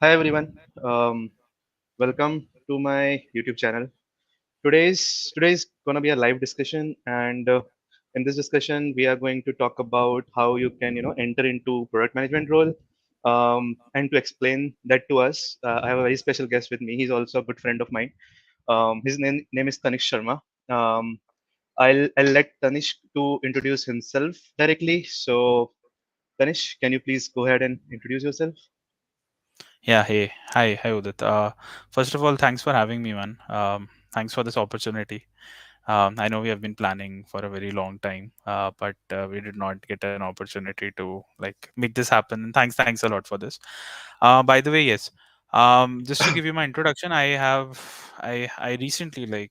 Hi everyone. Um, Welcome to my YouTube channel. Today's gonna be a live discussion, and in this discussion, we are going to talk about how you can enter into product management role. And to explain that to us, I have a very special guest with me. He's also a good friend of mine. His name is Tanish Sharma. Um, I'll let Tanish to introduce himself directly. So Tanish, can you please go ahead and introduce yourself? Yeah, hey, hi, Udit. First of all, thanks for having me, man. Thanks for this opportunity. I know we have been planning for a very long time, but we did not get an opportunity to like make this happen. And thanks a lot for this. By the way, yes. Just to give you my introduction, I recently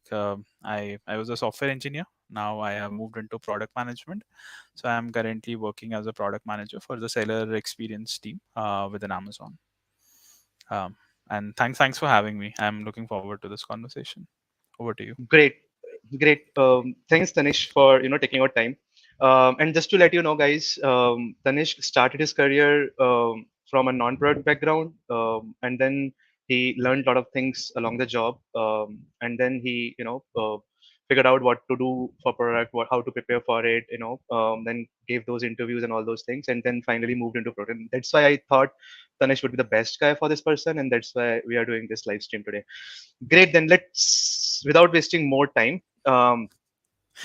I was a software engineer. Now I have moved into product management. So I'm currently working as a product manager for the seller experience team within Amazon. Um, and thanks for having me. I'm looking forward to this conversation. Over to you. Great, great. Thanks, Tanish, for taking your time. And just to let you know, guys, Tanish started his career from a non-product background, and then he learned a lot of things along the job, and then he figured out what to do for product, what how to prepare for it, then gave those interviews and all those things, and then finally moved into product. And that's why I thought Tanish would be the best guy for this person, and that's why we are doing this live stream today. Great, then without wasting more time,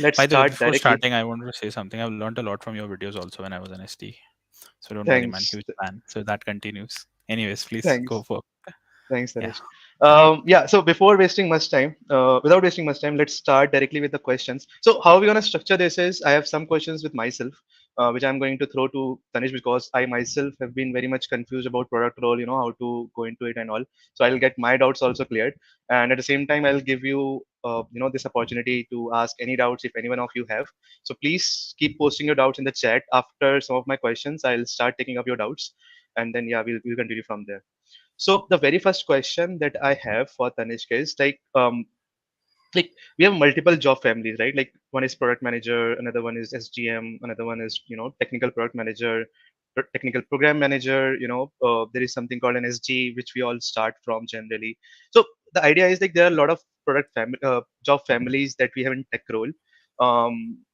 let's By the way, start before directly. starting, I wanted to say something. I've learned a lot from your videos also when I was an ST. So don't worry, man. Thanks, Huge fan. So that continues. Anyways, please go thanks, for. thanks, Yeah. Tanish. Yeah, so without wasting much time, let's start directly with the questions. So how we're gonna structure this is, I have some questions with myself, which I'm going to throw to Tanish because I myself have been very much confused about product role, how to go into it and all. So I'll get my doubts also cleared, and at the same time, I'll give you, this opportunity to ask any doubts if anyone of you have. So please keep posting your doubts in the chat. After some of my questions, I'll start taking up your doubts, and then yeah, we'll continue from there. So the very first question that I have for Tanishka is like we have multiple job families, right? Like one is product manager, another one is SGM, another one is technical product manager, technical program manager. There is something called an SG, which we all start from generally. So the idea is like there are a lot of job families that we have in tech role.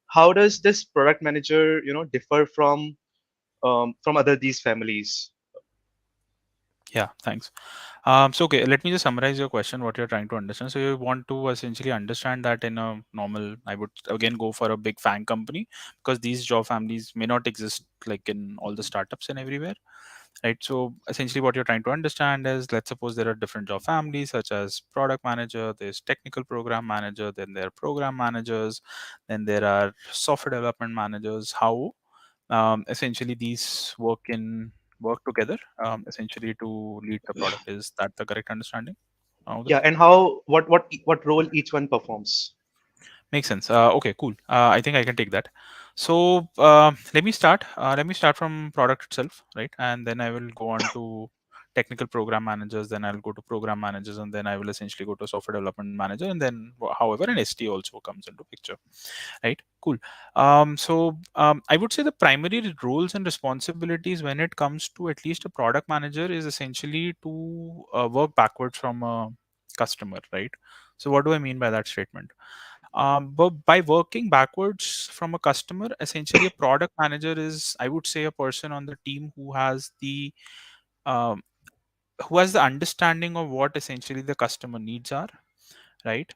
How does this product manager differ from other these families? Yeah. Thanks. So okay, let me just summarize your question. What you're trying to understand. So you want to essentially understand that in a normal, I would again go for a big FANG company because these job families may not exist like in all the startups and everywhere, right? So essentially what you're trying to understand is, let's suppose there are different job families such as product manager, there's technical program manager, then there are program managers, then there are software development managers. How essentially these work together essentially to lead the product. Is that the correct understanding of Yeah, it? and how what role each one performs. Makes sense. Okay, cool. I think I can take that. So let me start from product itself, right? And then I will go on to technical program managers. Then I'll go to program managers, and then I will essentially go to software development manager, and then however an ST also comes into picture, right? Cool. I would say the primary roles and responsibilities when it comes to at least a product manager is essentially to work backwards from a customer, right? So what do I mean by that statement? But by working backwards from a customer, essentially a product manager is, I would say, a person on the team um, who has the understanding of what essentially the customer needs are, right?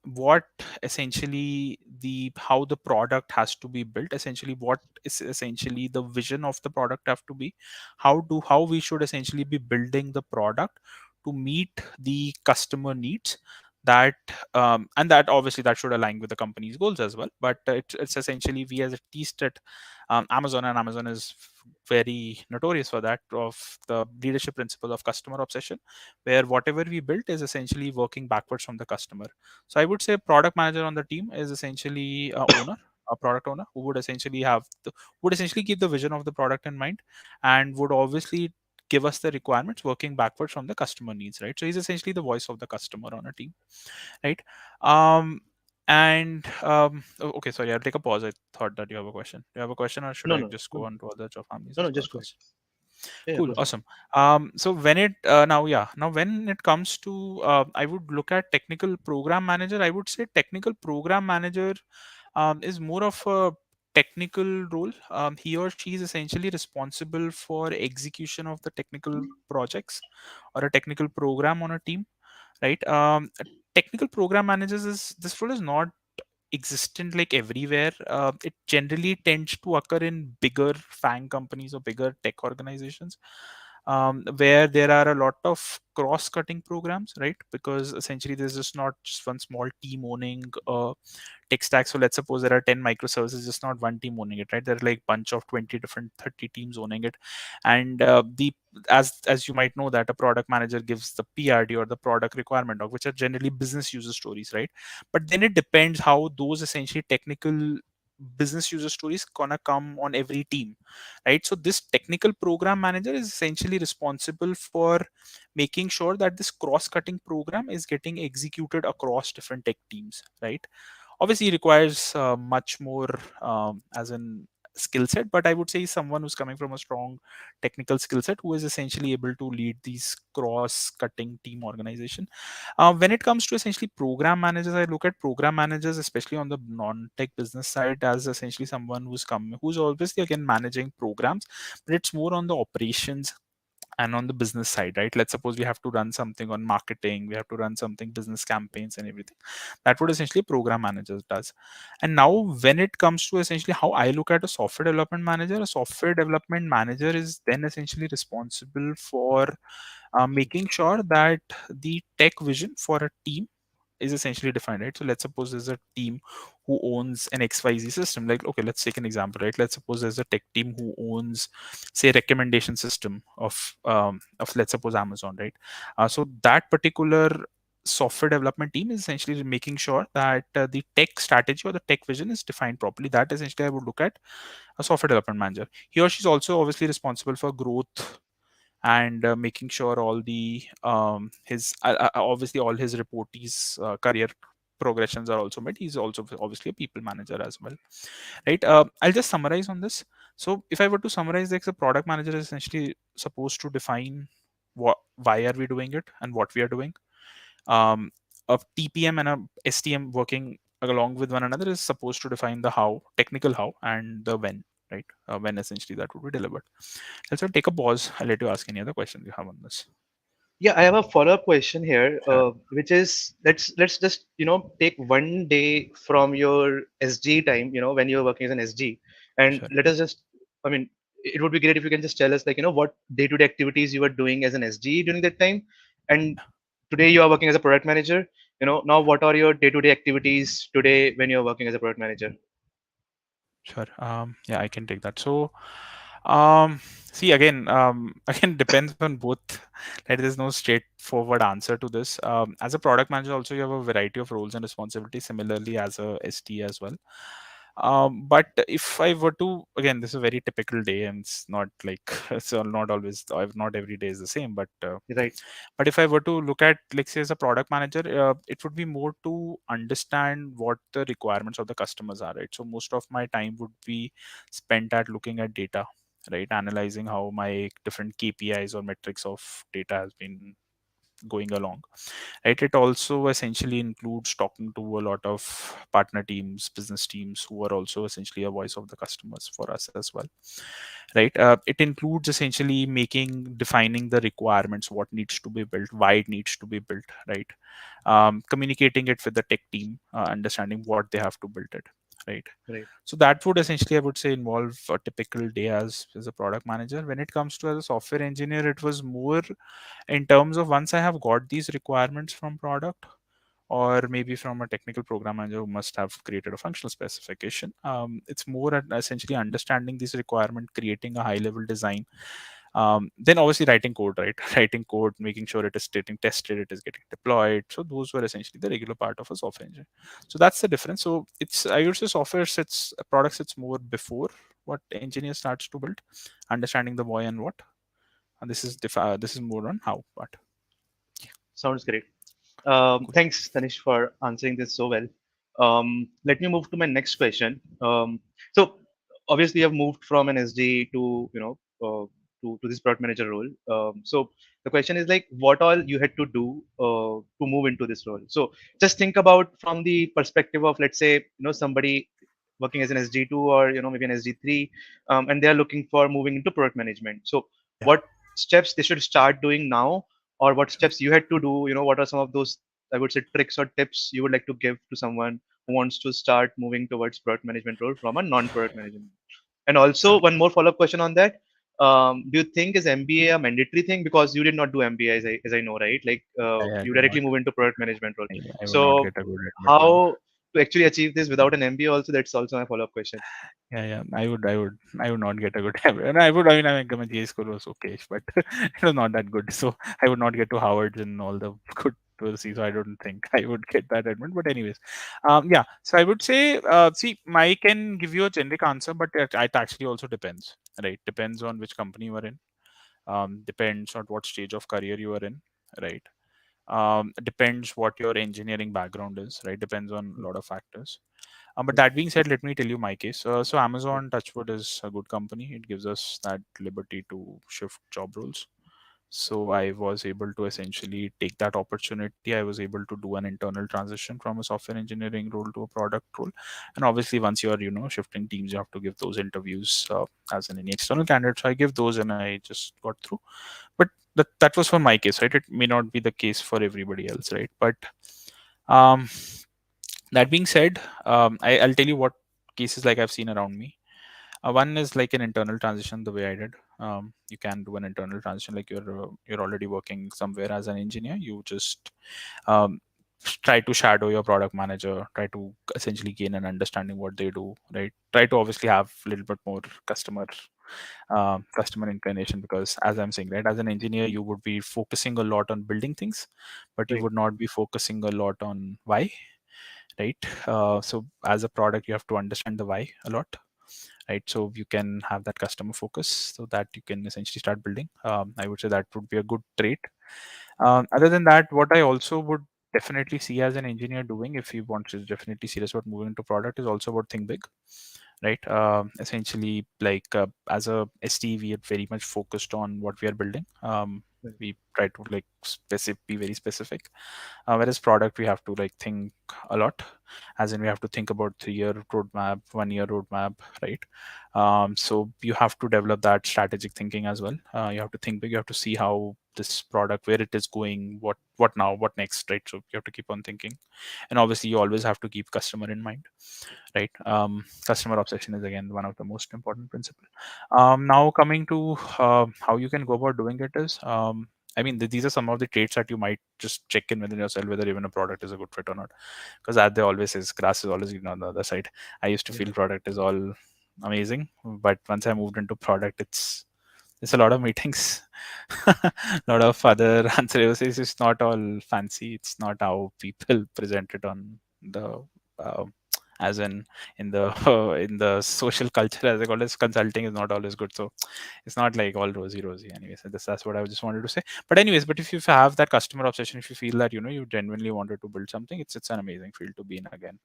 What essentially the how the product has to be built, essentially what is essentially the vision of the product have to be, how we should essentially be building the product to meet the customer needs, that and that obviously that should align with the company's goals as well. But it's essentially, we as at least at Amazon, and Amazon is very notorious for that, of the leadership principle of customer obsession, where whatever we built is essentially working backwards from the customer. So I would say product manager on the team is essentially a product owner who would essentially would essentially keep the vision of the product in mind, and would obviously give us the requirements working backwards from the customer needs, right? So he's essentially the voice of the customer on a team, right? um okay, sorry, I'll take a pause. I thought that you have a question. Do you have a question, or should No, I no, just no, go on to other job families no, as no, well just go ahead. first? Yeah, Cool, go ahead. awesome. So now when it comes to, I would look at technical program manager. I would say technical program manager is more of a technical role. He or she is essentially responsible for execution of the technical projects or a technical program on a team, right? Technical program managers is this role is not existent like everywhere. It generally tends to occur in bigger FANG companies or bigger tech organizations, where there are a lot of cross-cutting programs, right? Because essentially there's just not just one small team owning tech stack. So let's suppose there are 10 microservices, just not one team owning it, right? There are like bunch of 20 different 30 teams owning it. And the as you might know that a product manager gives the PRD or the product requirement doc, which are generally business user stories, right? But then it depends how those essentially technical business user stories gonna come on every team, right? So this technical program manager is essentially responsible for making sure that this cross cutting program is getting executed across different tech teams, right? Obviously requires much more as in skill set, but I would say someone who's coming from a strong technical skill set who is essentially able to lead these cross cutting team organization. When it comes to essentially program managers, I look at program managers especially on the non tech business side as essentially someone who's obviously again managing programs, but it's more on the operations and on the business side, right? Let's suppose we have to run something on marketing, we have to run something business campaigns and everything. That would essentially program managers does. And now when it comes to essentially how I look at a software development manager, a software development manager is then essentially responsible for making sure that the tech vision for a team is essentially defined, right? So let's suppose there's a team who owns an XYZ system. Like, okay, let's take an example, right? Let's suppose there's a tech team who owns, say, recommendation system of let's suppose Amazon, right? So that particular software development team is essentially making sure that the tech strategy or the tech vision is defined properly. That essentially I would look at a software development manager. He or she's also obviously responsible for growth and making sure all the his obviously all his reportees career progressions are also met. He's also obviously a people manager as well, right? I'll just summarize on this. So if I were to summarize, like the product manager is essentially supposed to define why are we doing it and what we are doing. A TPM and a STM working along with one another is supposed to define the how, technical how, and the when, right? When essentially that would be delivered. Let's take a pause. I'll let you ask any other questions you have on this. Yeah, I have a follow-up question here, Sure. which is let's just take one day from your SG time, when you're working as an SG, and Sure. let us just, I mean, it would be great if you can just tell us like what day-to-day activities you were doing as an SG during that time, and today you are working as a product manager. Now what are your day-to-day activities today when you're working as a product manager? Sure. Yeah, I can take that. So, see again, again depends on both. Like there's no straightforward answer to this. As a product manager, also you have a variety of roles and responsibilities. Similarly, as a ST as well. But if I were to, again, this is a very typical day, and it's not like it's not always, not every day is the same. Right, But if I were to look at, like, say, as a product manager, it would be more to understand what the requirements of the customers are, right? So most of my time would be spent at looking at data, right? Analyzing how my different KPIs or metrics of data has been going along, right? It also essentially includes talking to a lot of partner teams, business teams who are also essentially a voice of the customers for us as well, right? It includes essentially defining the requirements, what needs to be built, why it needs to be built, right? Communicating it with the tech team, understanding what they have to build it, right? right. So that would essentially, I would say, involve a typical day as a product manager. When it comes to as a software engineer, it was more in terms of once I have got these requirements from product or maybe from a technical program manager who must have created a functional specification. It's more at essentially understanding this requirement, creating a high level design. Then obviously writing code, right? Writing code, making sure it is getting tested, it is getting deployed. So those were essentially the regular part of a software engineer. So that's the difference. So it's, I would say, software sits, product sits more before what engineer starts to build, understanding the why and what. And this is more on how part. Sounds great. Cool. Thanks, Tanish, for answering this so well. Let me move to my next question. So obviously, I've moved from an SD to to this product manager role. So the question is like, what all you had to do to move into this role? So just think about from the perspective of, let's say, somebody working as an SD2 or maybe an SD3, and they are looking for moving into product management. So Yeah. what steps they should start doing now, or what steps you had to do? What are some of those, I would say, tricks or tips you would like to give to someone who wants to start moving towards product management role from a non-product management? And also, So one more follow-up question on that. Do you think is MBA a mandatory thing? Because you did not do MBA, as I know, right? Like, I you did directly not. move into product management role. I would not So get a good admit one. how to actually achieve this without an MBA? Also, that's also my follow-up question. Yeah, yeah. I would not get a good average. And I would. I mean, I mean, my GA score was okay, but it was not that good. So I would not get to Harvard and all the good universities. So I don't think I would get that admit. But anyways, yeah. So I would say, see, I can give you a generic answer, but it actually also depends, right? Depends on which company you are in. Depends on what stage of career you are in, right? Depends what your engineering background is, right? Depends on a lot of factors. But Right, that being said, let me tell you my case. So right, Amazon Touchwood is a good company. It gives us that liberty to shift job roles. So I was able to essentially take that opportunity. I was able to do an internal transition from a software engineering role to a product role. And obviously, once you are shifting teams, you have to give those interviews as an any external candidate. So I give those, and I just got through. But that was for my case, right? It may not be the case for everybody else, right? But um, that being said, I'll tell you what cases like I've seen around me. One is like an internal transition, the way I did. You can do an internal transition, like you're already working somewhere as an engineer. You just um, try to shadow your product manager, try to essentially gain an understanding what they do, right? Try to obviously have a little bit more customer inclination, because as I'm saying, right, as an engineer, you would be focusing a lot on building things, but you right, would not be focusing a lot on why, right? So as a product, you have to understand the why a lot, right? So you can have that customer focus so that you can essentially start building. I would say that would be a good trait. Other than that, what I also would definitely see as an engineer doing, if you want to definitely serious about moving into product, is also about think big, right? Essentially, like as a ST, we are very much focused on what we are building. right, We try to like be very specific, whereas product we have to like think a lot, as in we have to think about 3-year roadmap, 1-year roadmap, right? So you have to develop that strategic thinking as well. You have to think big. You have to see how this product, where it is going, what now, what next, right? So you have to keep on thinking, and obviously you always have to keep customer in mind, right? Customer obsession is again one of the most important principle. Now coming to how you can go about doing it is, I mean, these are some of the traits that you might just check in within yourself whether even a product is a good fit or not. Because as they always says, grass is always green on the other side. I used to right, feel product is all amazing, but once I moved into product, it's a lot of meetings, a lot of other answers. It's not all fancy. It's not how people present it on the uh, as in the in the social culture, as I call it. Consulting is not always good, so it's not like all rosy anyways. That's what I just wanted to say. But anyways, but if you have that customer obsession, if you feel that you genuinely wanted to build something, it's an amazing field to be in again,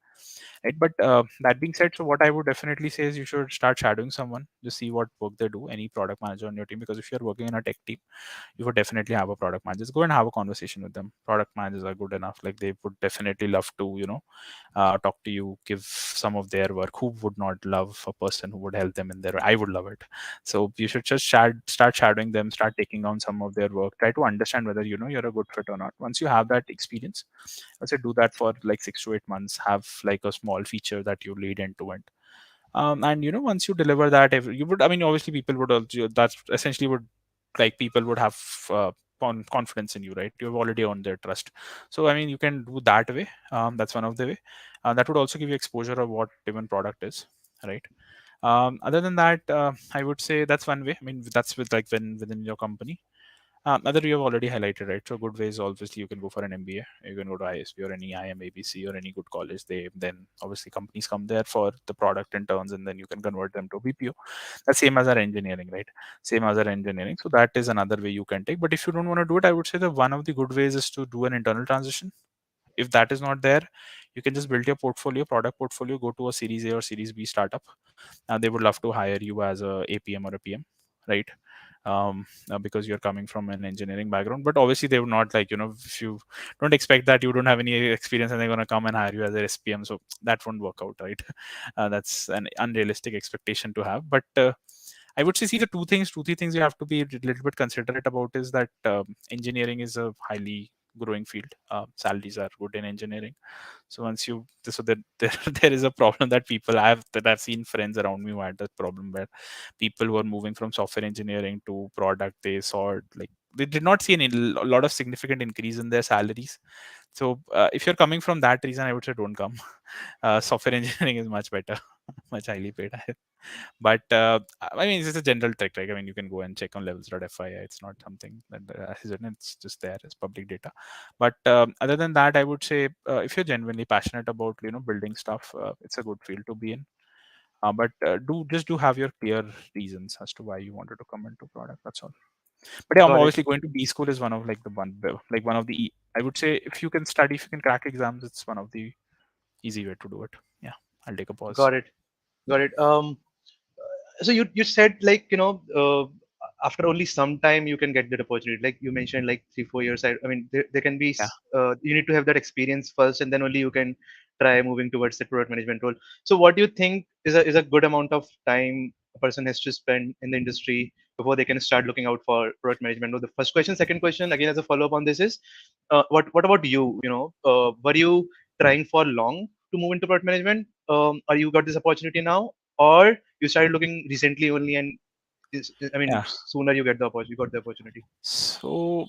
right? But that being said, so what I would definitely say is you should start shadowing someone, just see what work they do, any product manager on your team, because if you're working in a tech team, you would definitely have a product manager. Just go and have a conversation with them. Product managers are good enough, like they would definitely love to talk to you, give some of their work. Who would not love a person who would help them in their, I would love it. So you should just start shadowing them, start taking on some of their work, try to understand whether you're a good fit or not. Once you have that experience, let's say do that for like 6 to 8 months, have like a small feature that you lead into it. And once you deliver that, you would, I mean, obviously people would also, that essentially would, like, people would have confidence in you, right? You've already earned their trust. So I mean, you can do that way. That's one of the way. That would also give you exposure of what even product is, right? Other than that, I would say that's one way. I mean, that's with like when within your company. Other you have already highlighted, right? So good ways, obviously, you can go for an MBA, you can go to ISB or any IMABC or any good college. They then obviously companies come there for the product interns, and then you can convert them to BPO. That's same as our engineering, right? Same as our engineering. So that is another way you can take. But if you don't want to do it, I would say that one of the good ways is to do an internal transition. If that is not there, you can just build your portfolio, product portfolio, go to a Series A or Series B startup. They would love to hire you as a APM or a PM, right? because you're coming from an engineering background. But obviously they would not, like, if you don't expect that you don't have any experience and they're going to come and hire you as a SPM, so that won't work out, right? That's an unrealistic expectation to have. But I would say, see, the two three things you have to be a little bit considerate about is that engineering is a highly growing field. Salaries are good in engineering. So once you, so there there is a problem that I've seen friends around me who had that problem, where people who are moving from software engineering to product, they saw like they did not see a lot of significant increase in their salaries. So if you're coming from that reason, I would say don't come. Software engineering is much better, much highly paid. But I mean, it's a general trick, right? I mean, you can go and check on levels.fyi. It's not something that it's just there as public data. But other than that, I would say if you're genuinely passionate about building stuff, it's a good field to be in. But do have your clear reasons as to why you wanted to come into product. That's all. But yeah, I'm Got it. obviously going to B school is one of one of the I would say, if you can study, if you can crack exams, it's one of the easy way to do it. Yeah, I'll take a pause. Got it. Got it. So you said, like, after only some time you can get that opportunity. Like you mentioned, like 3 4 years. I mean, there can be Yeah, you need to have that experience first, and then only you can try moving towards the product management role. So what do you think is a good amount of time a person has to spend in the industry before they can start looking out for product management? Well, the first question. Second question, again, as a follow up on this, is what about you? Were you trying for long to move into product management? Or you got this opportunity now, or you started looking recently only, and I mean, yeah. sooner you get the opportunity, you got the opportunity. So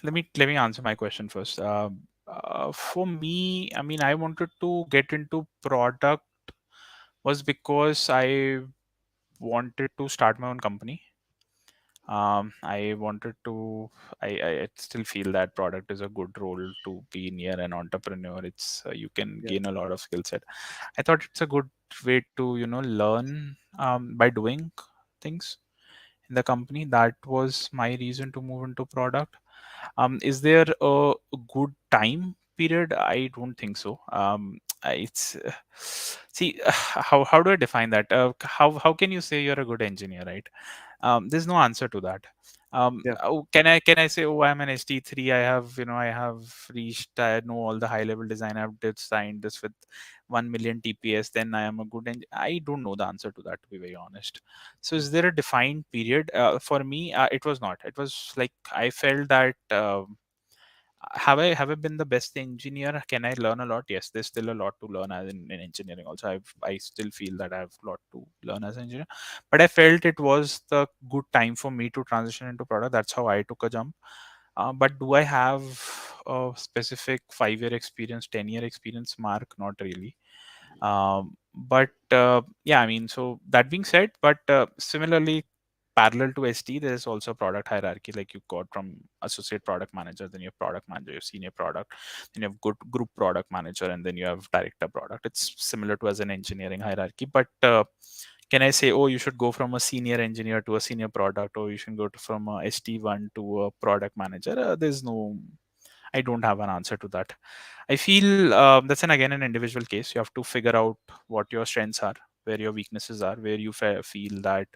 let me answer my question first. For me, I mean, I wanted to get into product was because I wanted to start my own company. I wanted to. I still feel that product is a good role to be near an entrepreneur. It's you can Yeah, gain a lot of skill set. I thought it's a good way to learn by doing things in the company. That was my reason to move into product. Is there a good time period? I don't think so. It's see how do I define that? How can you say you're a good engineer, right? There's no answer to that. yeah, Can I say, oh, I'm an ST3, I have reached, I know all the high level design, I've designed this with 1 million TPS, then I am a good I don't know the answer to that, to be very honest. So is there a defined period? For me, it was not. It was like I felt that have I been the best engineer? Can I learn a lot? Yes, there's still a lot to learn as in engineering. Also, I still feel that I have a lot to learn as an engineer. But I felt it was the good time for me to transition into product. That's how I took a jump. But do I have a specific 5 year experience, 10 year experience? Mark, not really. But yeah, I mean, so that being said, but similarly, parallel to ST, there is also product hierarchy. Like you got from associate product manager, then you have product manager, you have senior product, then you have good group product manager, and then you have director product. It's similar to as an engineering hierarchy. But can I say, oh, you should go from a senior engineer to a senior product, or you should go from a ST1 to a product manager? There's no, I don't have an answer to that. I feel that's again an individual case. You have to figure out what your strengths are, where your weaknesses are, where you feel that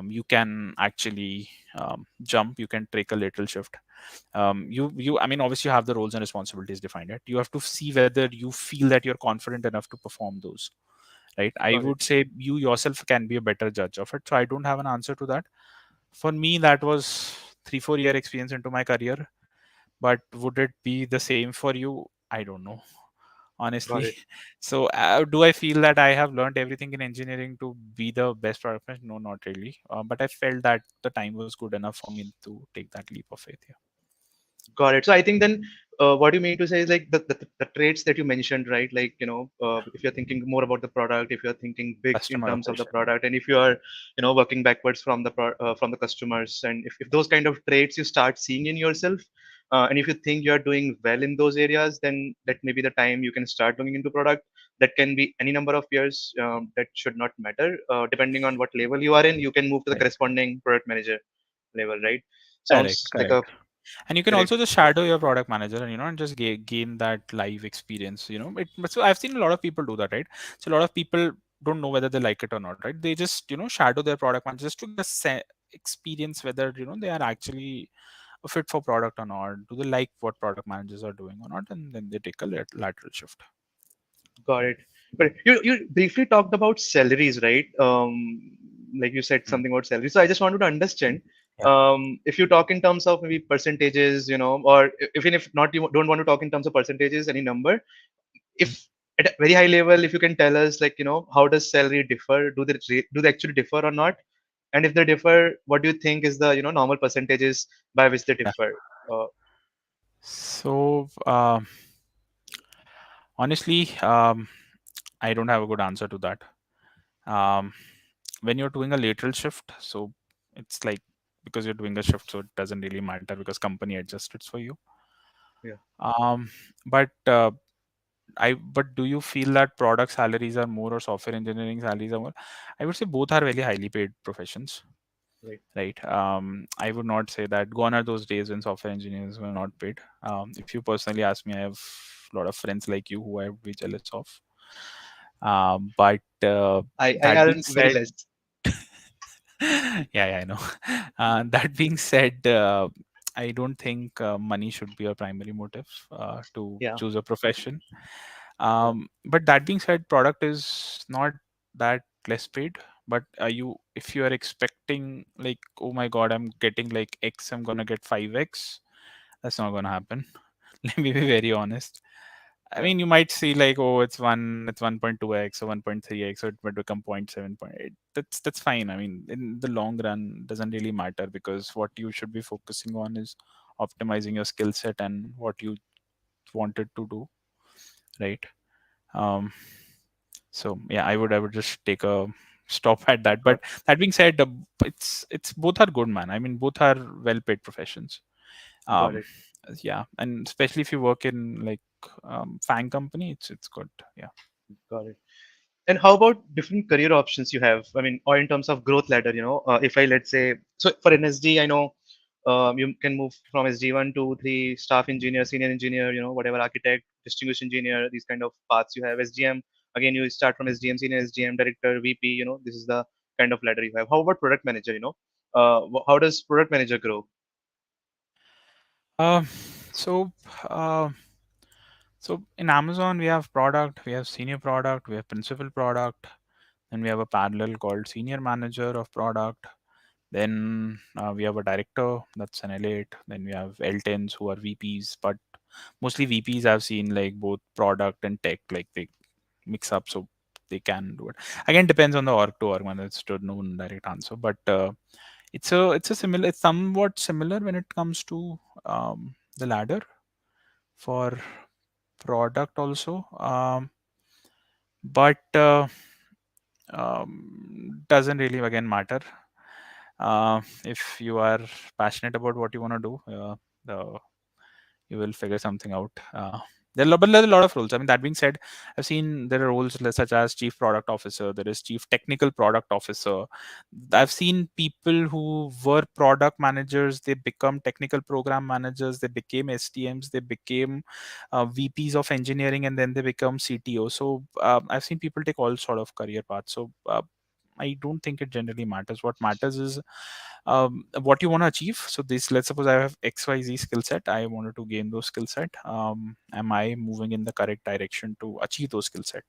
you can actually jump, you can take a little shift. I mean, obviously you have the roles and responsibilities defined. Right? You have to see whether you feel that you're confident enough to perform those. Right? I got it. would say you yourself can be a better judge of it. So I don't have an answer to that. For me, that was 3 4 year experience into my career. But would it be the same for you? I don't know, Got honestly. it. So do I feel that I have learned everything in engineering to be the best product manager? No, not really. But I felt that the time was good enough for me to take that leap of faith. Yeah. Got it. So I think then what you mean to say is, like, the traits that you mentioned, right? Like, if you're thinking more about the product, if you're thinking big in Customer terms of the obsession. product, and if you are, working backwards from from the customers, and if those kind of traits you start seeing in yourself, and if you think you are doing well in those areas, then that may be the time you can start looking into product. That can be any number of years. That should not matter. Depending on what level you are in, you can move to the Right. corresponding product manager level, right? Correct. Sounds like a Correct. And you can great. also just shadow your product manager, and just gain that live experience. So I've seen a lot of people do that, right? So a lot of people don't know whether they like it or not, right? They just shadow their product manager just to get experience whether they are actually a fit for product or not. Do they like what product managers are doing or not? And then they take a lateral shift. Got it. But you briefly talked about salaries, right? Like you said Mm. something about salaries. So I just wanted to understand, Yeah. if you talk in terms of maybe percentages, or even if not, you don't want to talk in terms of percentages, any number. Mm. If at a very high level, if you can tell us, like, how does salary differ? Do they actually differ or not? And if they differ, what do you think is the normal percentages by which they Yeah. differ? Uh, So honestly, I don't have a good answer to that. Um, when you're doing a lateral shift, so it's like, because you're doing a shift, so it doesn't really matter because company adjusts it for you. yeah, Um, but do you feel that product salaries are more or software engineering salaries are more? I would say both are very highly paid professions, right. right? I would not say that gone are those days when software engineers were not paid. If you personally ask me, I have a lot of friends like you who I would be jealous of. But I that being earn very said, less. yeah, I know. That being said, I don't think money should be a primary motive to Yeah, choose a profession. yeah, But that being said, product is not that less paid. But if you are expecting like, oh my god, I'm getting like X, I'm gonna get 5X, that's not gonna happen. Let me be very honest. I yeah, mean, you might see like, oh, it's 1.2x or 1.3x, so it might become 0.7.8. That's fine. I mean, in the long run, doesn't really matter because what you should be focusing on is optimizing your skill set and what you wanted to do, right? Um, so yeah, I would just take a stop at that. got But that being said, it's both are good, man. I mean, both are well paid professions. got Um, it, yeah, and especially if you work in like FANG company, it's good. Yeah. got it. And how about different career options you have? I mean, or in terms of growth ladder, if I, let's say, so for NSD, I know you can move from SG1 to 3, staff engineer, senior engineer, whatever, architect, distinguished engineer, these kind of paths you have. SGM, again, you start from SGM, senior SGM, director, VP, this is the kind of ladder you have. How about product manager, how does product manager grow? Um, so, uh, so in Amazon, we have product, we have senior product, we have principal product, then we have a parallel called senior manager of product. Then we have a director, that's an L8. Then we have L10s who are VPs, but mostly VPs I've seen like both product and tech, like they mix up so they can do it. Again, depends on the org to org, man. It's to no direct answer, but it's somewhat similar when it comes to the ladder for product also. But doesn't really again matter. If you are passionate about what you want to do, the you will figure something out. But there are a lot of roles. I mean, that being said, I've seen there are roles such as chief product officer. There is chief technical product officer. I've seen people who were product managers. They become technical program managers. They became STMs. They became VPs of engineering, and then they become CTO. So I've seen people take all sort of career paths. So I don't think it generally matters. What matters is what you want to achieve. So this, let's suppose I have XYZ skill set. I wanted to gain those skill set. Am I moving in the correct direction to achieve those skill set?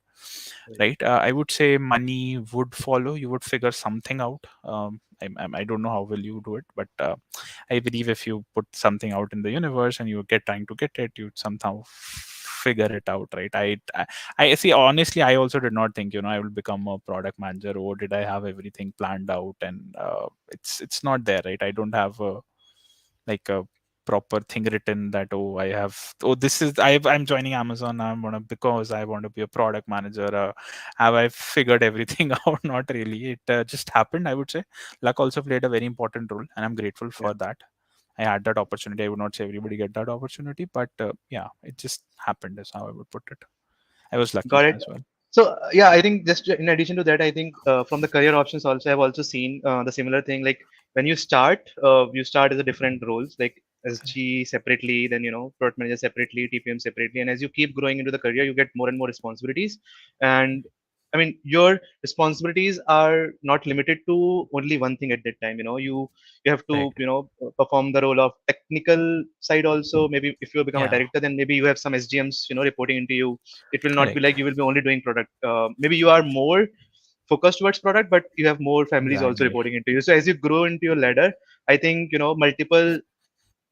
Right. Right. I would say money would follow. You would figure something out. I don't know how will you do it, but I believe if you put something out in the universe and you get trying to get it, you somehow figure it out, right? I see. Honestly, I also did not think I will become a product manager, or did I have everything planned out? And it's not there, right? I don't have a proper thing written that, oh, I have, oh, this is I'm joining Amazon. I'm gonna because I want to be a product manager. Have I figured everything out? Not really. It just happened. I would say luck also played a very important role, and I'm grateful Yeah. for that. I had that opportunity. I would not say everybody get that opportunity, but yeah, it just happened. Is how I would put it. I was lucky Got it. as well. So yeah, I think just in addition to that, I think from the career options also, I've also seen the similar thing. Like when you start as a different roles, like SG separately, then product manager separately, TPM separately, and as you keep growing into the career, you get more and more responsibilities. And I mean, your responsibilities are not limited to only one thing at that time. You have to, Right. perform the role of technical side also. Maybe if you become a Yeah. director, then maybe you have some SGMs, reporting into you. It will not be Correct. like you will be only doing product. Maybe you are more focused towards product, but you have more families also Exactly. reporting into you. So as you grow into your ladder, I think, multiple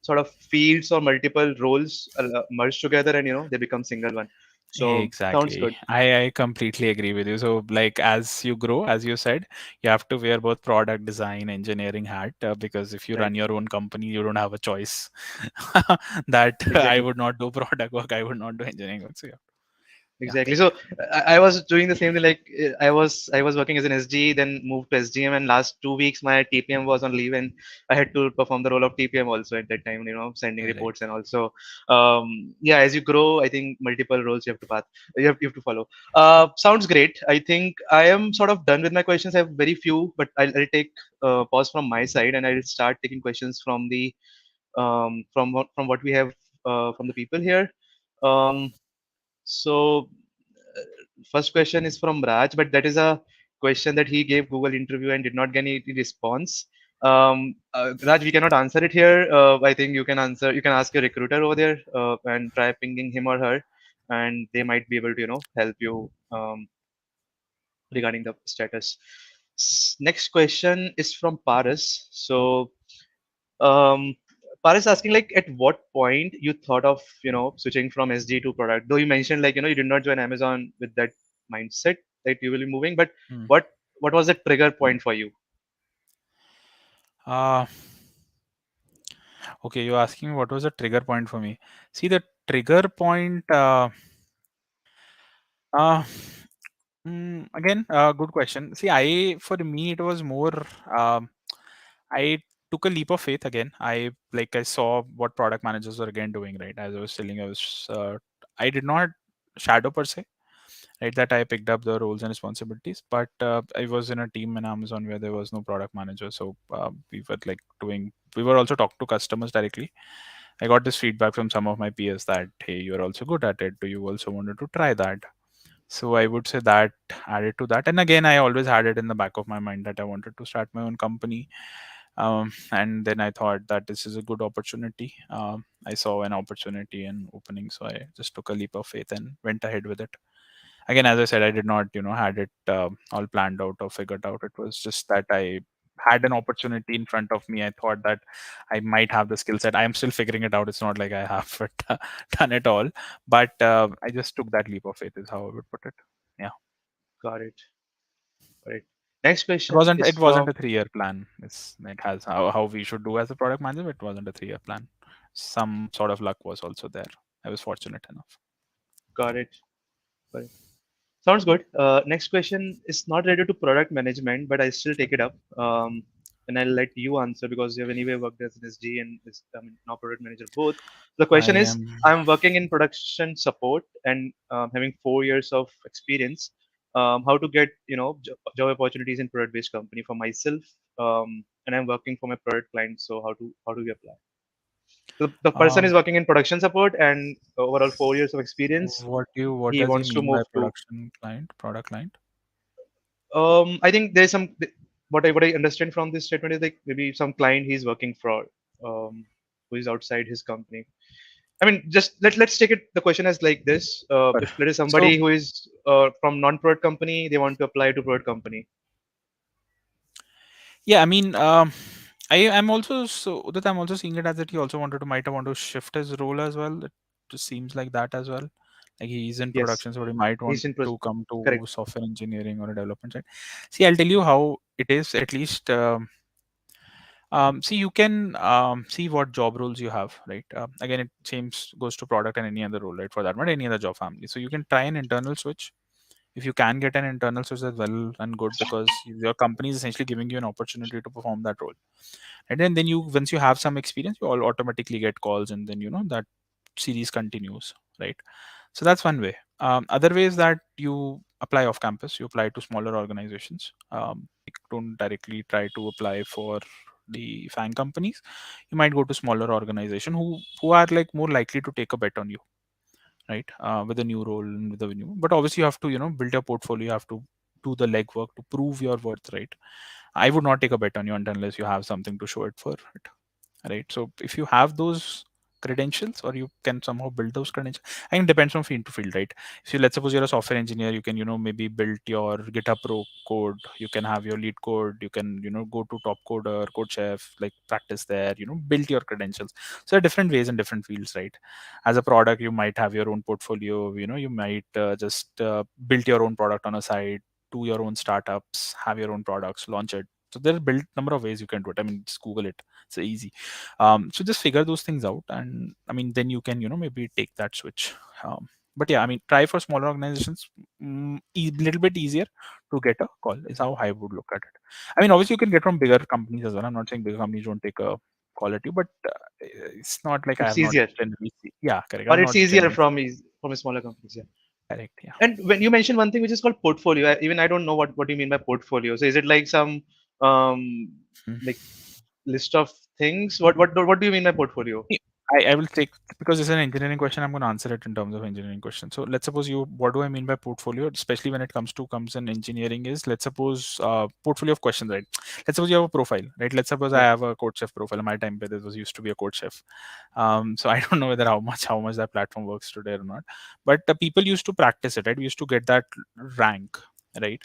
sort of fields or multiple roles merge together, and they become single one. So sounds Exactly. good. I completely agree with you. So, like, as you grow, as you said, you have to wear both product design, engineering hat, because if you Right. run your own company, you don't have a choice. That I Exactly. would not do product work, I would not do engineering work. So, yeah. Yeah. Exactly. So I was doing the same thing. Like I was working as an SG, then moved to SGM, and last 2 weeks my TPM was on leave, and I had to perform the role of TPM also at that time. Sending Right. reports, and also, yeah. As you grow, I think multiple roles you have to follow. Sounds great. I think I am sort of done with my questions. I have very few, but I'll take pause from my side, and I'll start taking questions from the from what we have from the people here. Um, so, first question is from Raj, but that is a question that he gave Google interview and did not get any response. Raj, we cannot answer it here. I think you can answer. You can ask your recruiter over there and try pinging him or her, and they might be able to help you regarding the status. Next question is from Paris. So um, Paris asking like at what point you thought of switching from SG to product. Though you mentioned like you did not join Amazon with that mindset that you will be moving, but Hmm. what what was the trigger point for you? Uh, okay, you're asking what was the trigger point for me. See, the trigger point, uh, again, good question. See, for me, it was more, um, I took a leap of faith again. I saw what product managers were again doing, right? As I was telling, I did not shadow per se, right? That I picked up the roles and responsibilities, but I was in a team in Amazon where there was no product manager. So we were also talking to customers directly. I got this feedback from some of my peers that, hey, you're also good at it. Do you also wanted to try that? So I would say that added to that. And again, I always had it in the back of my mind that I wanted to start my own company. And then I thought that this is a good opportunity. I saw an opportunity and opening, so I just took a leap of faith and went ahead with it. Again, as I said, I did not, had it all planned out or figured out. It was just that I had an opportunity in front of me. I thought that I might have the skill set. I am still figuring it out. It's not like I have done it all, but I just took that leap of faith, is how I would put it. Yeah. Got it. Got it. Next It question wasn't is it wasn't from a 3-year plan. It's like has how we should do as a product manager. It wasn't a 3-year plan. Some sort of luck was also there. I was fortunate enough. Got it. Got it. Sounds good. Next question is not related to product management, but I still take it up. And I'll let you answer because you have anyway worked as an SG and now product manager both. The I question is, am I'm working in production support and having 4 years of experience. How to get job opportunities in product-based company for myself, and I'm working for my product client. So how do we apply? The person um is working in production support and overall 4 years of experience. what He does he wants to mean by move to production client, product client? I think there's some what I understand from this statement is like maybe some client he's working for, who is outside his company. I mean, just let's take it the question as like this. Sure. If there is So somebody who is from non-product company, they want to apply to product company. yeah, I mean, I'm also so that I'm also seeing it as that he also wanted to might have want to shift his role as well. It just seems like that as well. Like he's in Yes, production, so he might want he's in to come to correct. software engineering or a development side. See, I'll tell you how it is. At least, see, you can see what job roles you have, right? Again, it seems goes to product and any other role, right? For that matter, any other job family. So you can try an internal switch if you can get an internal switch. That's well and good because your company is essentially giving you an opportunity to perform that role, and then you once you have some experience, you all automatically get calls, and then that series continues, right? So that's one way. Other way is that you apply off campus, you apply to smaller organizations. Don't directly try to apply for the fan companies. You might go to smaller organization who are like more likely to take a bet on you, right? With a new role and with a new, but obviously you have to build your portfolio. You have to do the legwork to prove your worth, right? I would not take a bet on you unless you have something to show it for it, right? So if you have those credentials, or you can somehow build those credentials, I think it depends from field to field, right? So let's suppose you're a software engineer, you can maybe build your GitHub Pro code, you can have your lead code, you can go to Top Coder, Code Chef, like practice there, build your credentials. So there are different ways in different fields, right? As a product, you might have your own portfolio, you might just build your own product on a side, do your own startups, have your own products, launch it. So there are built number of ways you can do it. I mean, just Google it. It's easy. So just figure those things out, and I mean, then you can maybe take that switch. But yeah, I mean, try for smaller organizations. Little bit easier to get a call is how I would look at it. I mean, obviously you can get from bigger companies as well. I'm not saying bigger companies don't take a call at you, but it's not like I It's have not easier, generally yeah, correct. or I'm it's not easier generally from smaller companies. Yeah. correct. Yeah. And when you mentioned one thing which is called portfolio, even I don't know what you mean by portfolio. So is it like some Hmm. like list of things? What do you mean by portfolio? Yeah, I will take, because it's an engineering question, I'm going to answer it in terms of engineering question. So let's suppose what do I mean by portfolio, especially when it comes in engineering, is let's suppose portfolio of questions, right? Let's suppose you have a profile, right? Let's suppose I Yeah, have a Code Chef profile. In my time, there was used to be a Code Chef. So I don't know whether how much that platform works today or not, but the people used to practice it, right? We used to get that rank, right?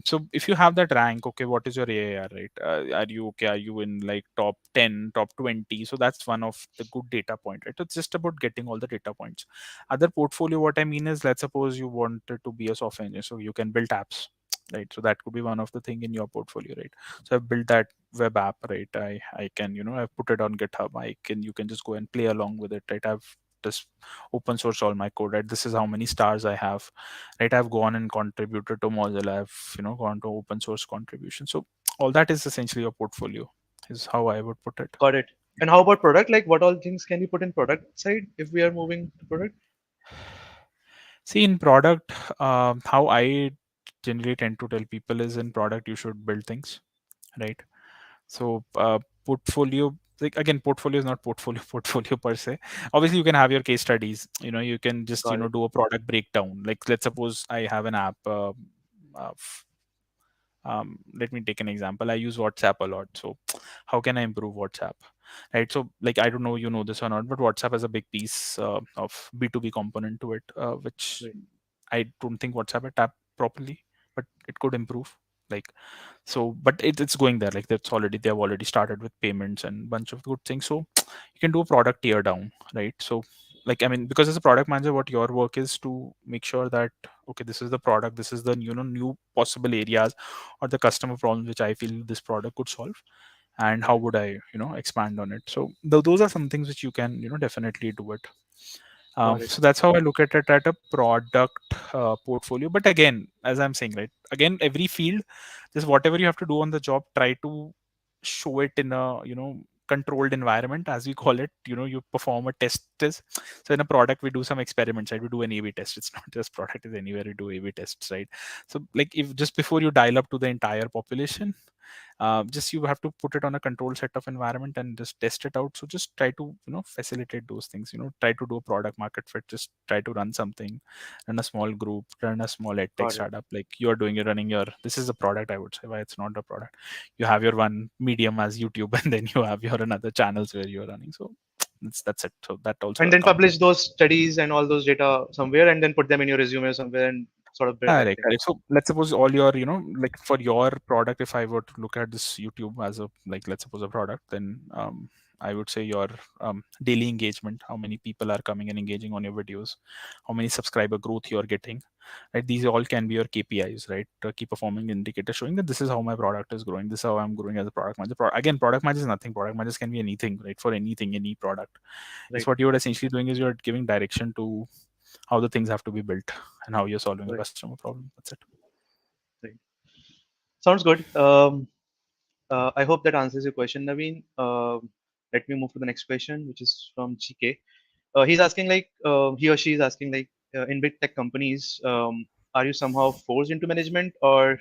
So if you have that rank, okay, what is your AAR, right? Are you okay? Are you in like top 10, top 20? So that's one of the good data point, right? It's just about getting all the data points. Other portfolio, what I mean is, let's suppose you wanted to be a software engineer, so you can build apps, right? So that could be one of the thing in your portfolio, right? So I've built that web app, right? I can, I've put it on GitHub. You can just go and play along with it, right? I've just open source all my code, right? This is how many stars I have, right? I've gone and contributed to Mozilla. I've gone to open source contribution. So all that is essentially your portfolio, is how I would put it. got it. And how about product? Like what all things can you put in product side if we are moving to product? See, in product, how I generally tend to tell people is, in product you should build things, right? So portfolio, like, again, portfolio is not portfolio portfolio per se. Obviously you can have your case studies, you can just Got it. do a product breakdown. Like, let's suppose I have an app, uh, let me take an example. I use WhatsApp a lot, so how can I improve WhatsApp, right? So, like, I don't know you know this or not, but WhatsApp has a big piece of B2B component to it, which Right. I don't think WhatsApp had tapped properly, but it could improve. Like, so, but it's going there. Like, they have already started with payments and bunch of good things. So you can do a product tear down, right? So, like, I mean, because as a product manager, what your work is to make sure that, okay, this is the product, this is the new possible areas or the customer problems which I feel this product could solve, and how Got it. would I expand on it. So those are some things which you can definitely do it. Got it. So that's how I look at it, at a product portfolio. But again, as I'm saying, right, again, every field, just whatever you have to do on the job, try to show it in a controlled environment, as we call it. You perform a test. So in a product, we do some experiments, right? We do an A/B test. It's not just product, is anywhere we do A/B tests, right? So, like, if just before you dial up to the entire population, just you have to put it on a controlled set of environment and just test it out. So just try to facilitate those things. Try to do a product market fit. Just try to run something, run a small group, run a small edtech Got it. startup. Like, you're running your, this is a product, I would say. Why it's not a product? You have your one medium as YouTube, and then you have your another channels where you're running. So that's it. So that also And then counts as. publish those studies and all those data somewhere, and then put them in your resume somewhere and sort of build that Correct, thing. correct. So let's suppose all your, like, for your product, if I were to look at this YouTube as a, like, let's suppose a product, then I would say your daily engagement, how many people are coming and engaging on your videos, how many subscriber growth you're getting, right? These all can be your KPIs, right? Key performing indicator, showing that this is how my product is growing. This is how I'm growing as a product manager. Again, product manager is nothing. Product managers can be anything, right? For anything, any product. Is Right. what you're essentially doing is you're giving direction to how the things have to be built and how you're solving a Right. customer problem. That's it. Right. Sounds good. I hope that answers your question, Naveen. Let me move to the next question, which is from GK. He's asking, like, he or she is asking, like, in big tech companies, are you somehow forced into management, or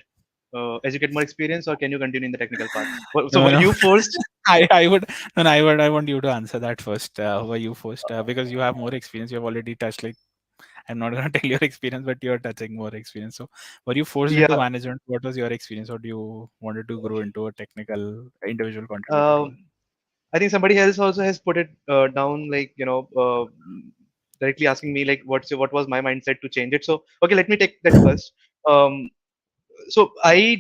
as you get more experience, or can you continue in the technical path? So No, were no. you forced? I would, no, no, I want you to answer that first. Were you first? Because you have more experience. You have already touched like I'm not gonna tell your experience, but you're touching more experience. So, were you forced into Yeah. management? What was your experience, or do you wanted to grow into a technical individual contributor role? Um, I think somebody else also has put it down, like, directly asking me like, what was my mindset to change it. So okay, let me take that first. Um, so I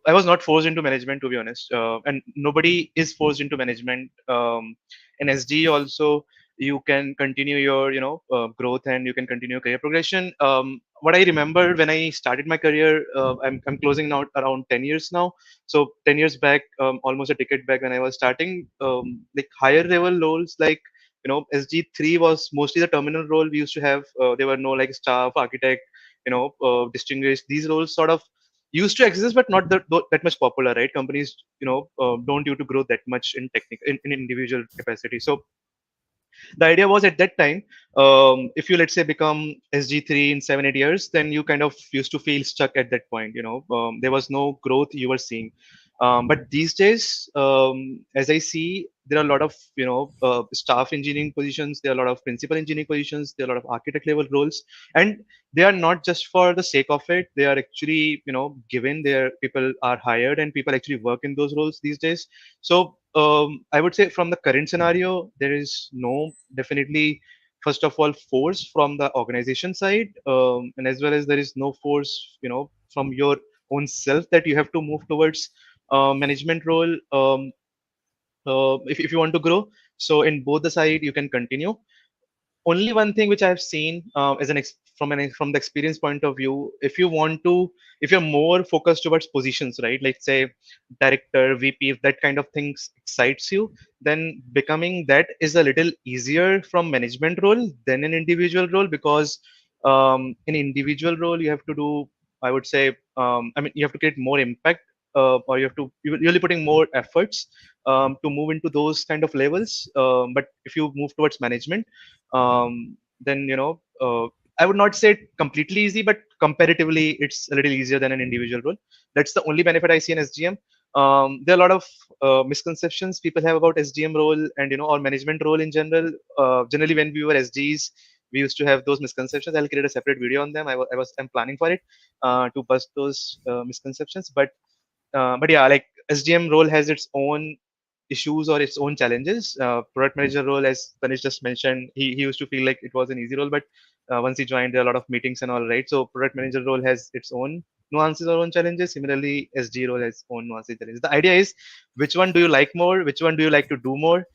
was not forced into management, to be honest, and nobody is forced into management. In SG also, you can continue your growth, and you can continue career progression. What I remember when I started my career, I'm closing now around 10 years now. So 10 years back, almost a decade back, when I was starting, like higher level roles, like SG3 was mostly the terminal role we used to have. There were no like staff architect, distinguished. These roles sort of used to exist, but not that much popular, right? Companies, don't you to grow that much in technical in individual capacity. So the idea was at that time, if you let's say become SG3 in 7 8 years, then you kind of used to feel stuck at that point. There was no growth you were seeing. But these days, as I see, there are a lot of staff engineering positions. There are a lot of principal engineering positions. There are a lot of architect level roles, and they are not just for the sake of it. They are actually given. There people are hired, and people actually work in those roles these days. So I would say from the current scenario, there is no definitely, first of all, force from the organization side, and as well as there is no force, from your own self that you have to move towards management role, if you want to grow. So in both the side, you can continue. Only one thing which I've seen, as from the experience point of view, if you're more focused towards positions, right? Like say director, VP, if that kind of things excites you, then becoming that is a little easier from management role than an individual role, because in individual role you have to do, I would say, I mean, you have to create more impact, or you're really putting more efforts to move into those kind of levels. But if you move towards management, then I would not say it completely easy, but comparatively it's a little easier than an individual role. That's the only benefit I see in SGM. There are a lot of misconceptions people have about SGM role, and or management role in general. Generally, when we were SGs, we used to have those misconceptions. I'll create a separate video on them. I'm planning for it, to bust those misconceptions. But yeah, like SDM role has its own issues or its own challenges. Product manager role, as Tanish just mentioned, he used to feel like it was an easy role, but once he joined, there are a lot of meetings and all, right? So product manager role has its own nuances or own challenges. Similarly, SG role has own nuances and challenges. The idea is, which one do you like more? Which one do you like to do more?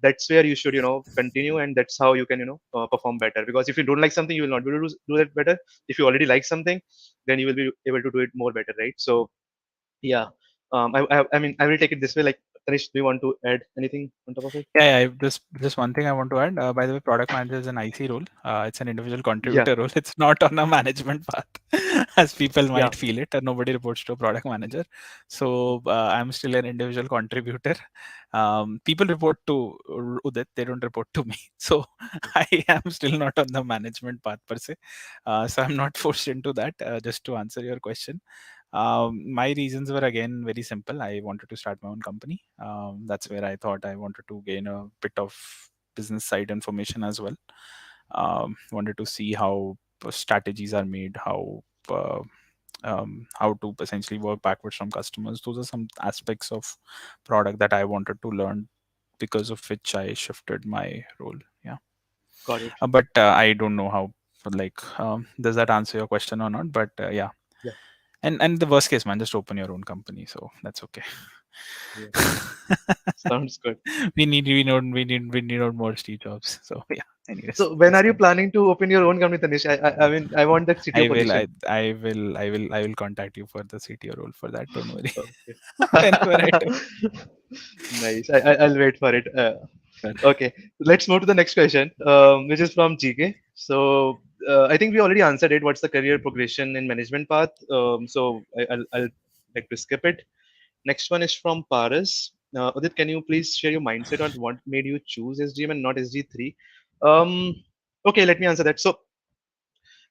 That's where you should continue, and that's how you can perform better. Because if you don't like something, you will not be able to do that better. If you already like something, then you will be able to do it more better, right? So yeah. I mean, I will take it this way. Like, Tanish, do you want to add anything on top of it? Yeah, yeah. Just one thing I want to add. By the way, product manager is an IC role. It's an individual Yeah. contributor role. It's not on a management path, as people Yeah. might feel it. Nobody reports to a product manager. So I'm still an individual contributor. People report to Udit. They don't report to me. So I am still not on the management path per se. So I'm not forced into that. Just to answer your question. My reasons were again very simple. I wanted to start my own company. That's where I thought I wanted to gain a bit of business side information as well. Wanted to see how strategies are made, how to essentially work backwards from customers. Those are some aspects of product that I wanted to learn, because of which I shifted my role. Yeah, Got it. but I don't know how. Like, does that answer your question or not? But yeah, Yeah. and the worst case, man, just open your own company. So that's okay. Yeah. Sounds good. We need not more Steve Jobs. So yeah. Anyways, So when that's are you fine. planning to open your own company, Tanish? I mean, I want that CTO I will. position. I will contact you for the CTO role for that. Don't worry. Okay. Whenever I do. Nice. I'll wait for it. Sure. Okay. Let's move to the next question, which is from GK. So I think we already answered it. What's the career progression in management path? So I'll like to skip it. Next one is from Paras. Udit, can you please share your mindset on what made you choose SGM and not SG3? Um, okay, let me answer that. So,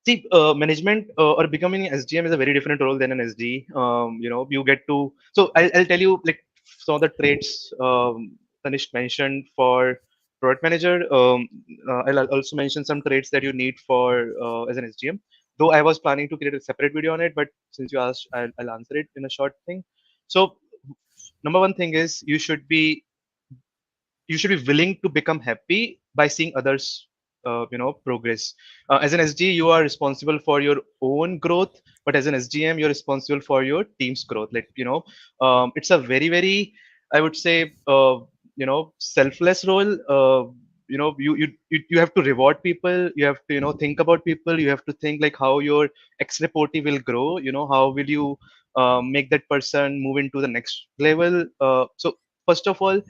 see, management or becoming an SGM is a very different role than an SD. You get to. So, I'll tell you like some of the traits Tanish mentioned for product manager, I'll also mention some traits that you need for as an SGM. Though I was planning to create a separate video on it, but since you asked, I'll answer it in a short thing. So number one thing is you should be willing to become happy by seeing others progress. As an SG, you are responsible for your own growth, but as an SGM, you're responsible for your team's growth. Like, it's a very, very, I would say, selfless role. You have to reward people. You have to think about people. You have to think like how your ex reportee will grow. How will you make that person move into the next level. So first of all,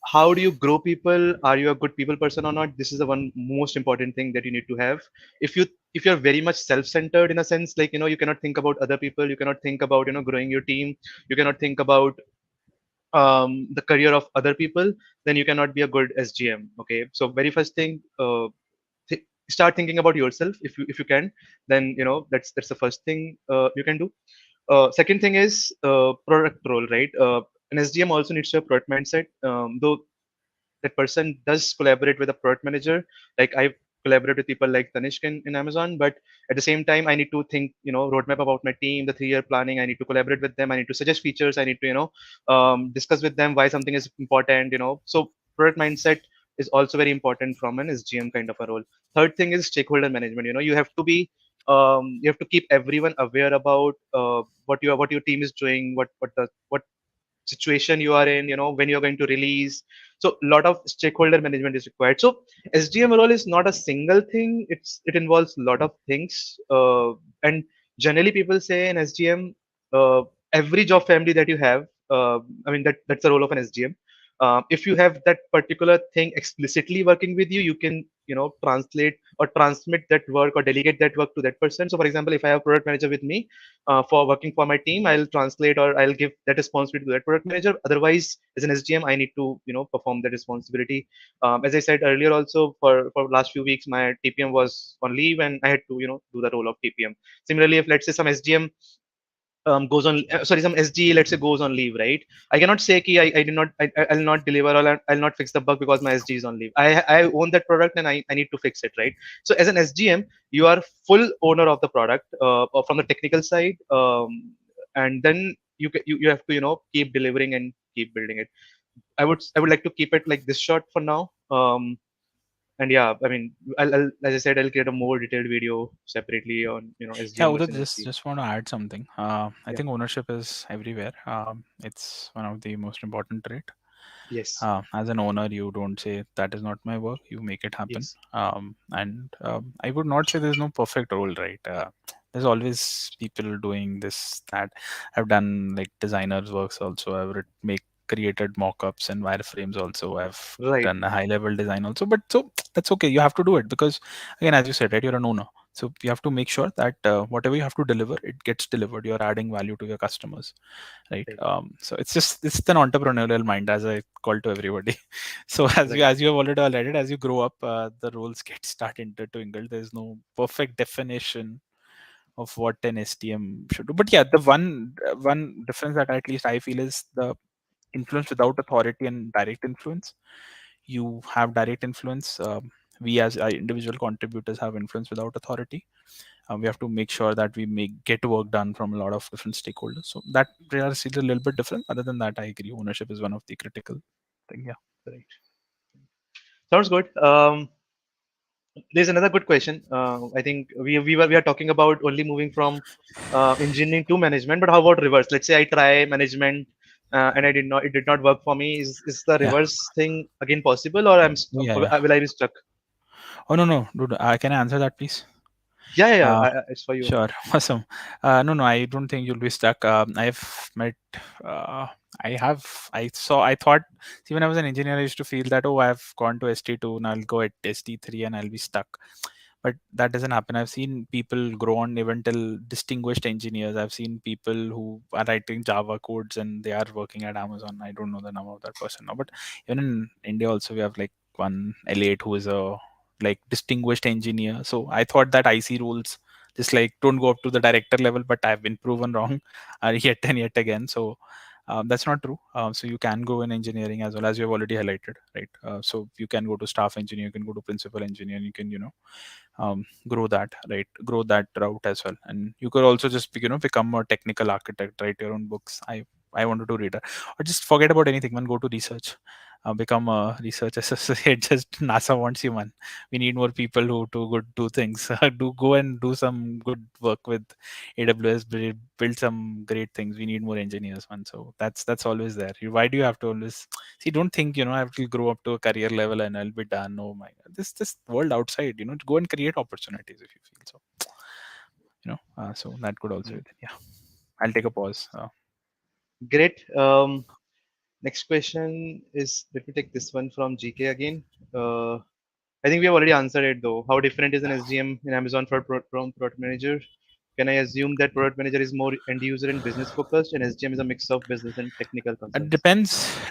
how do you grow people? Are you a good people person or not? This is the one most important thing that you need to have. If you're very much self-centered, in a sense, like, you cannot think about other people, you cannot think about growing your team, you cannot think about the career of other people, then you cannot be a good SGM. Okay, so very first thing, start thinking about yourself. If you can, then that's the first thing you can do. Second thing is product role, right? An SGM also needs to have product mindset. Though that person does collaborate with a product manager, like I collaborate with people like Tanishk in Amazon, but at the same time I need to think roadmap about my team, the 3-year planning. I need to collaborate with them, I need to suggest features, I need to discuss with them why something is important. So product mindset is also very important from an SGM kind of a role. Third thing is stakeholder management. You have to be you have to keep everyone aware about what your team is doing, what situation you are in, when you're going to release. So a lot of stakeholder management is required. So SDM role is not a single thing, it involves a lot of things. And generally people say in SDM, uh, every job family that you have, I mean that's the role of an SDM. If you have that particular thing explicitly working with you, you can translate or transmit that work or delegate that work to that person. So for example, if I have a product manager with me for working for my team, I'll translate or I'll give that responsibility to that product manager. Otherwise, as an SGM, I need to perform that responsibility. As I said earlier, also for last few weeks, my TPM was on leave, and I had to do the role of TPM. Similarly, if let's say some SGM goes on sorry, some SG, let's say, goes on leave, right? I cannot say ki I did not I'll not deliver, or I'll not fix the bug because my SG is on leave. I own that product, and I need to fix it, right? So as an SGM, you are full owner of the product, or from the technical side, and then you have to keep delivering and keep building it. I would like to keep it like this short for now. And yeah, I mean, as I said, I'll create a more detailed video separately on Yeah, SGM Udit, versus just SG. just want to add something. I Yeah. think ownership is everywhere. It's one of the most important trait. Yes. As an owner, you don't say that is not my work. You make it happen. Yes. And I would not say there's no perfect role, right? There's always people doing this that. I've done like designers works also. Make created mock-ups and wireframes also. I've Right. done a high-level design also. But so that's okay. You have to do it because again, as you said, right, you're an owner. So you have to make sure that whatever you have to deliver, it gets delivered. You're adding value to your customers, right? Right. So it's an entrepreneurial mind, as I call to everybody. So Right. as you have already highlighted, as you grow up, the roles get start intertwingled. There's no perfect definition of what an STM should do. But yeah, the one difference that at least I feel is the influence without authority and direct influence. You have direct influence. We as individual contributors have influence without authority. We have to make sure that we make get work done from a lot of different stakeholders. So that is a little bit different. Other than that, I agree. Ownership is one of the critical thing. Yeah. Right. Sounds good. There's another good question. I think we are talking about only moving from engineering to management, but how about reverse? Let's say I try management, and it did not work for me. Is the Yeah. reverse thing again possible, or Yeah. Yeah. will I be stuck? Oh no, dude. Can I answer that, please? Yeah, yeah, yeah. Uh, It's for you. Sure. Awesome. No, I don't think you'll be stuck. I've met, uh, I thought, see, when I was an engineer, I used to feel that, oh, I've gone to ST2, and I'll go at ST3 and I'll be stuck. But that doesn't happen. I've seen people grow on even till distinguished engineers. I've seen people who are writing Java codes and they are working at Amazon. I don't know the name of that person now, but even in India also, we have like one L8 who is a like distinguished engineer. So I thought that IC rules just like don't go up to the director level, but I've been proven wrong yet and yet again. So That's not true. So you can go in engineering as well, as you have already highlighted, right? So you can go to staff engineer, you can go to principal engineer, you can, grow that, right? Grow that route as well. And you could also just, become a technical architect, write your own books. I wanted to read it, or just forget about anything, man. Go to research, become a research associate. Just NASA wants you, man. We need more people who do things. Do go and do some good work with AWS, build some great things. We need more engineers, man. So that's always there. Why do you have to always see? Don't think I have to grow up to a career level and I'll be done. Oh my god, this world outside. Go and create opportunities if you feel so. So that could also Mhm. be there. Yeah, I'll take a pause. Great. Next question is, let me take this one from GK again. Uh, I think we have already answered it though. How different is an SGM in Amazon for from product manager? Can I assume that product manager is more end user and business focused, and SGM is a mix of business and technical It concerns?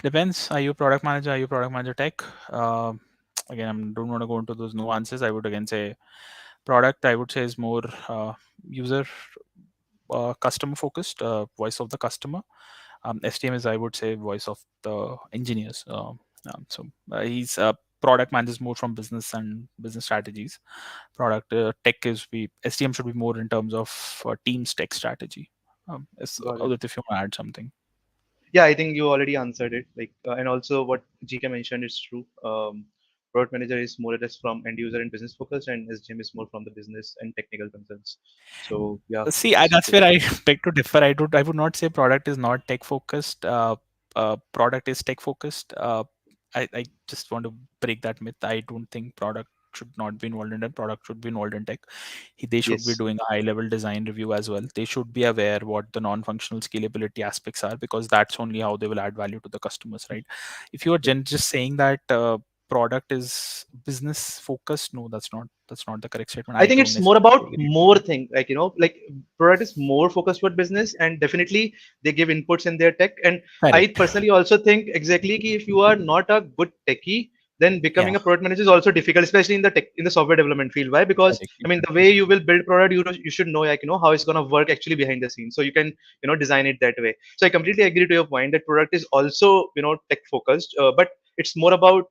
depends. Are you product manager? Are you product manager tech? Again, I don't want to go into those nuances. I would again say product. I would say is more user customer focused, voice of the customer. STM is, I would say, voice of the engineers. He's product manages more from business and business strategies. Product tech is we STM should be more in terms of team's tech strategy. Got it. Udit, if you want to add something. Yeah, I think you already answered it. Like, and also what GK mentioned is true. Product manager is more or less from end user and business focused, and SGM is more from the business and technical concerns. So yeah, See, it's that's good. where I beg to differ. I would not say product is not tech focused. Product is tech focused. I just want to break that myth. I don't think product should not be involved in that. Product should be involved in tech. They should be Yes. doing a high level design review as well. They should be aware what the non functional scalability aspects are, because that's only how they will add value to the customers, right? If you are True. just saying that product is business focused, no, that's not the correct statement. I I think don't it's more necessarily about agree. more thing, like like product is more focused toward business, and definitely they give inputs in their tech. And I Correct. personally also think exactly ki if you are not a good techie, then Yeah. becoming a product manager is also difficult, especially in the tech in the software development field. Why? Because Correct. I mean, the way Exactly. you will build product, you should know how it's gonna work actually behind the scenes, so you can design it that way. So I completely agree to your point that product is also tech focused, but it's more about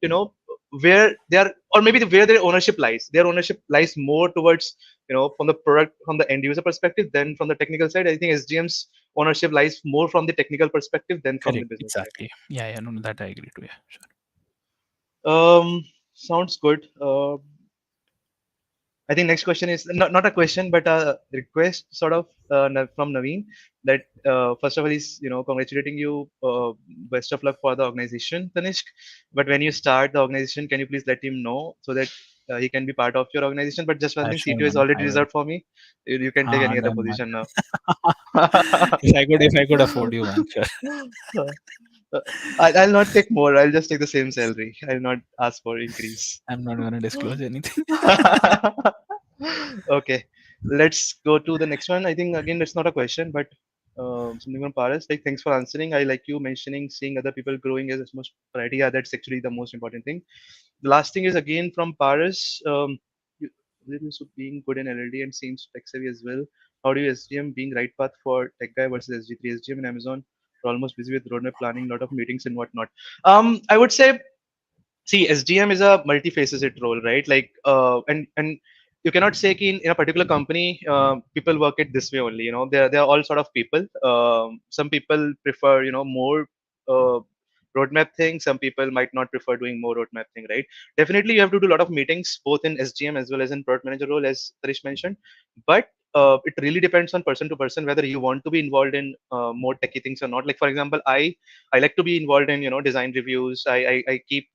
where they are, or maybe where their ownership lies. Their ownership lies more towards from the product, from the end user perspective, than from the technical side. I think SGM's ownership lies more from the technical perspective than from the Correct. business side. Exactly. Yeah. Yeah. No, no, that I agree to. Yeah. Sure. Sounds good. I think next question is not a question, but a request, sort of, from Naveen. That first of all, he's congratulating you. Best of luck for the organization, Tanishq. But when you start the organization, can you please let him know so that he can be part of your organization? But just one thing, Sure, CTO is man. already I will. reserved for me. You can take any other Done, man. position now. If I could afford you, man. Sure. Uh, I'll not take more. I'll just take the same salary. I'll not ask for increase. I'm not gonna disclose anything. Okay, let's go to the next one. I think again it's not a question, but something from Paras. Like, thanks for answering. I like you mentioning seeing other people growing as much variety. Yeah, that's actually the most important thing. The last thing is again from Paras. You, this being good in LLD and seems tech savvy as well. How do you SGM being right path for tech guy versus SG3? SGM and Amazon are almost busy with roadmap planning, lot of meetings and whatnot. I would say, see, SDM is a multifaceted role, right? Like, and you cannot say ki in a particular company, people work it this way only. They're all sort of people. Some people prefer more uh, roadmap thing. Some people might not prefer doing more roadmap thing, right? Definitely, you have to do a lot of meetings both in SGM as well as in product manager role, as Tarish mentioned. But it really depends on person to person whether you want to be involved in more techie things or not. Like, for example, I like to be involved in design reviews. I keep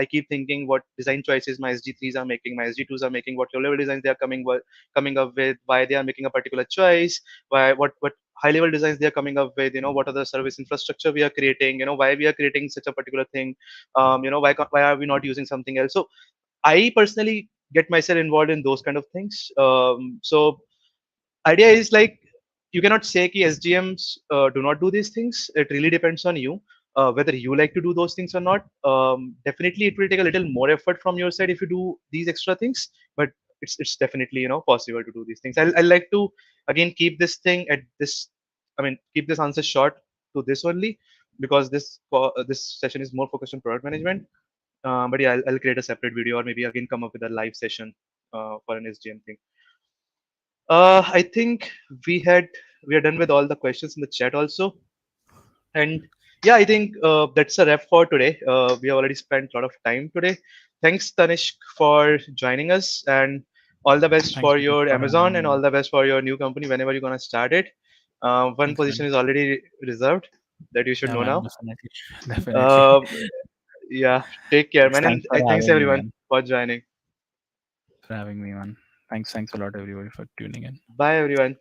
I keep thinking what design choices my SG3s are making, my SG2s are making, what low level designs they are coming up with, why they are making a particular choice, why what high level designs they are coming up with, what are the service infrastructure we are creating, why we are creating such a particular thing, why are we not using something else. So I personally get myself involved in those kind of things. So idea is like, you cannot say ki SGMs do not do these things. It really depends on you, whether you like to do those things or not. Definitely, it will take a little more effort from your side if you do these extra things, but it's definitely possible to do these things. I like to again keep this thing at this. I mean, keep this answer short. to this only, because this session is more focused on product management. But yeah, I'll create a separate video, or maybe again come up with a live session for an SGM thing. I think we are done with all the questions in the chat also. And yeah, I think that's a wrap for today. We have already spent a lot of time today. Thanks, Tanishq, for joining us, and all the best Thanks for so much your for Amazon, having and me. all the best for your new company whenever you're gonna start it. One Thanks, position man. is already reserved that you should Yeah, know man, now. definitely. Definitely. Uh, yeah, take care, Thanks, man, thanks and for thanks having me, everyone man. for joining. Thanks for having me, man. Thanks a lot, everybody, for tuning in. Bye, everyone.